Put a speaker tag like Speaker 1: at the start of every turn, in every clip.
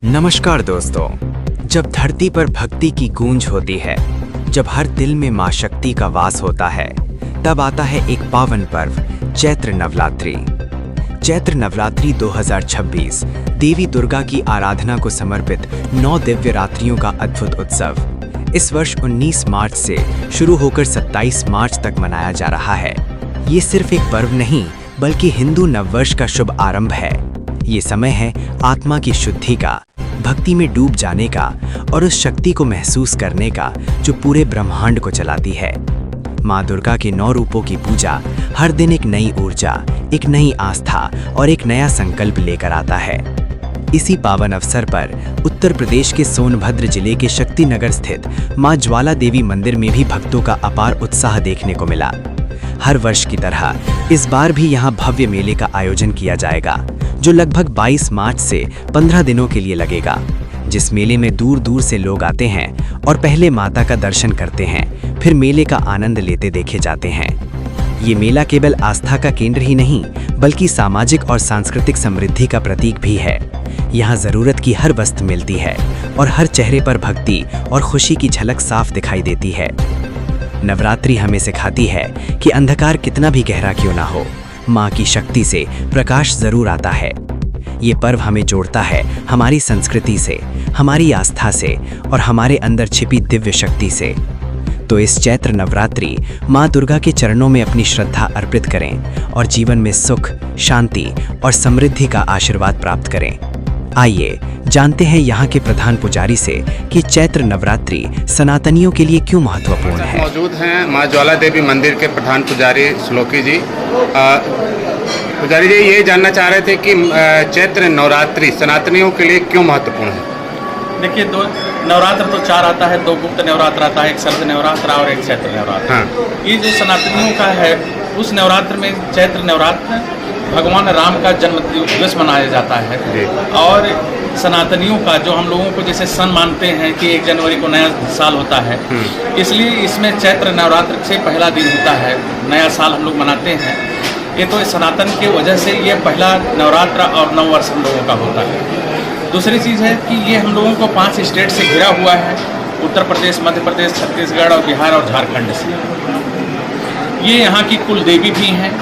Speaker 1: नमस्कार दोस्तों। जब धरती पर भक्ति की गूंज होती है, जब हर दिल में मां शक्ति का वास होता है, तब आता है एक पावन पर्व चैत्र नवरात्रि। चैत्र नवरात्रि 2026 देवी दुर्गा की आराधना को समर्पित 9 दिव्य रात्रियों का अद्भुत उत्सव इस वर्ष 19 मार्च से शुरू होकर 27 मार्च तक मनाया जा रहा है। ये सिर्फ एक पर्व नहीं, बल्कि हिंदू नववर्ष का शुभ आरंभ है। ये समय है आत्मा की शुद्धि का, भक्ति में डूब जाने का और उस शक्ति को महसूस करने का जो पूरे ब्रह्मांड को चलाती है। माँ दुर्गा के 9 रूपों की पूजा हर दिन एक नई ऊर्जा, एक नई आस्था और एक नया संकल्प लेकर आता है। इसी पावन अवसर पर उत्तर प्रदेश के सोनभद्र जिले के शक्तिनगर स्थित माँ ज्वाला देवी मंदिर में भी भक्तों का अपार उत्साह देखने को मिला। हर वर्ष की तरह इस बार भी यहाँ भव्य मेले का आयोजन किया जाएगा, जो लगभग 22 मार्च से 15 दिनों के लिए लगेगा। जिस मेले में दूर दूर से लोग आते हैं और पहले माता का दर्शन करते हैं, फिर मेले का आनंद लेते देखे जाते हैं। ये मेला केवल आस्था का केंद्र ही नहीं, बल्कि सामाजिक और सांस्कृतिक समृद्धि का प्रतीक भी है। यहाँ जरूरत की हर वस्तु मिलती है और हर चेहरे पर भक्ति और खुशी की झलक साफ दिखाई देती है। नवरात्रि हमें सिखाती है कि अंधकार कितना भी गहरा क्यों ना हो, माँ की शक्ति से प्रकाश जरूर आता है। ये पर्व हमें जोड़ता है हमारी संस्कृति से, हमारी आस्था से और हमारे अंदर छिपी दिव्य शक्ति से। तो इस चैत्र नवरात्रि माँ दुर्गा के चरणों में अपनी श्रद्धा अर्पित करें और जीवन में सुख, शांति और समृद्धि का आशीर्वाद प्राप्त करें। आइए जानते हैं यहाँ के प्रधान पुजारी से कि चैत्र नवरात्रि सनातनियों के लिए क्यों महत्वपूर्ण है।
Speaker 2: मौजूद हैं माँ ज्वाला देवी मंदिर के प्रधान पुजारी श्लोकी जी। पुजारी जी ये जानना चाह रहे थे कि चैत्र नवरात्रि सनातनियों के लिए क्यों महत्वपूर्ण है।
Speaker 3: देखिए, 2 नवरात्र तो 4 आता है। 2 गुप्त नवरात्र आता है, एक शरद नवरात्र और एक चैत्र नवरात्र।
Speaker 2: हाँ।
Speaker 3: ये जो सनातनियों का है, उस नवरात्र में चैत्र नवरात्र भगवान राम का जन्म दिवस मनाया जाता है। और सनातनियों का जो हम लोगों को जैसे सन मानते हैं कि 1 जनवरी को नया साल होता है, इसलिए इसमें चैत्र नवरात्र से पहला दिन होता है, नया साल हम लोग मनाते हैं। ये तो सनातन की वजह से ये पहला नवरात्र और नववर्ष हम लोगों का होता है। दूसरी चीज़ है कि ये हम लोगों को 5 स्टेट से घिरा हुआ है, उत्तर प्रदेश, मध्य प्रदेश, छत्तीसगढ़ और बिहार और झारखंड से। ये यहाँ की कुल देवी भी हैं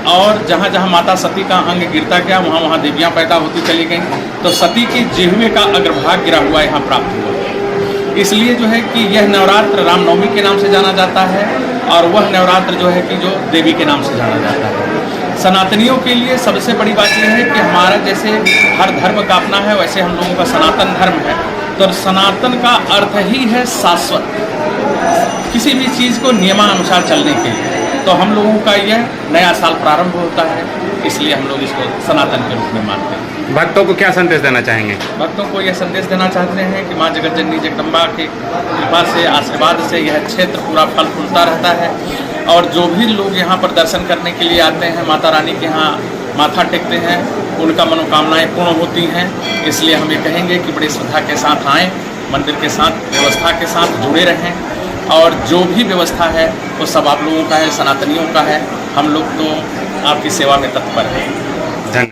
Speaker 3: और जहाँ जहाँ माता सती का अंग गिरता गया, वहाँ वहाँ देवियाँ पैदा होती चली गईं। तो सती के जिह्वे का अग्रभाग गिरा हुआ यहाँ प्राप्त हुआ। इसलिए जो है कि यह नवरात्र रामनवमी के नाम से जाना जाता है और वह नवरात्र जो है कि जो देवी के नाम से जाना जाता है। सनातनियों के लिए सबसे बड़ी बात यह है कि हमारा जैसे हर धर्म का अपना है, वैसे हम लोगों का सनातन धर्म है। तो सनातन का अर्थ ही है शाश्वत, किसी भी चीज़ को नियमानुसार चलने के लिए। तो हम लोगों का यह नया साल प्रारंभ होता है, इसलिए हम लोग इसको सनातन के रूप में मानते हैं।
Speaker 2: भक्तों को क्या संदेश देना चाहेंगे।
Speaker 3: भक्तों को यह संदेश देना चाहते हैं कि माँ जगत जननी जगदम्बा की कृपा से, आशीर्वाद से यह क्षेत्र पूरा फल फूलता रहता है। और जो भी लोग यहाँ पर दर्शन करने के लिए आते हैं, माता रानी के यहाँ माथा टेकते हैं, उनका मनोकामनाएं पूर्ण होती हैं। इसलिए हम ये कहेंगे कि बड़ी श्रद्धा के साथ आएँ, मंदिर के साथ, व्यवस्था के साथ जुड़े रहें। और जो भी व्यवस्था है वो सब आप लोगों का है, सनातनियों का है। हम लोग तो आपकी सेवा में तत्पर हैं।